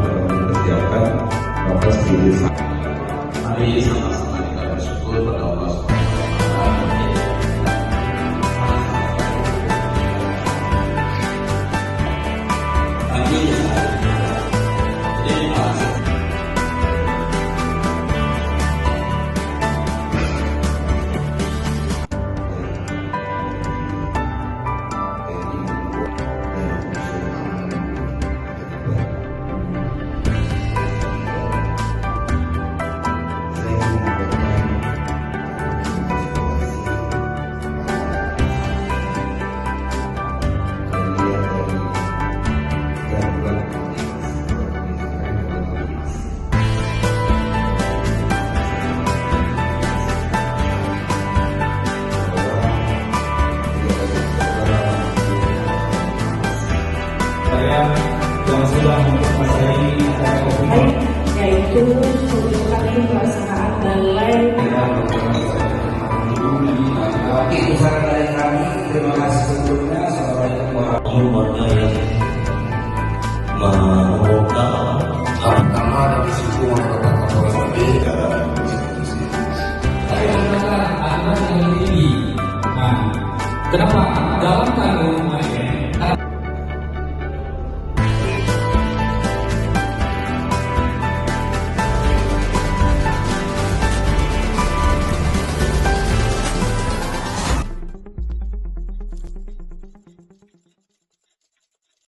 dalam mempersiapkan proses diri. Mari sama-sama kita bersyukur pada Allah Subhanahu wa Ta'ala. yang sudah menguasai yaitu merupakan pelaksanaan balai itu saran dari kami. Terima kasih sebelumnya. Assalamualaikum warahmatullahi wabarakatuh. Membuka Pertama dari situ mengatakan bahwa saya adalah anak yang tinggi. Nah, kenapa? Dalam keadaan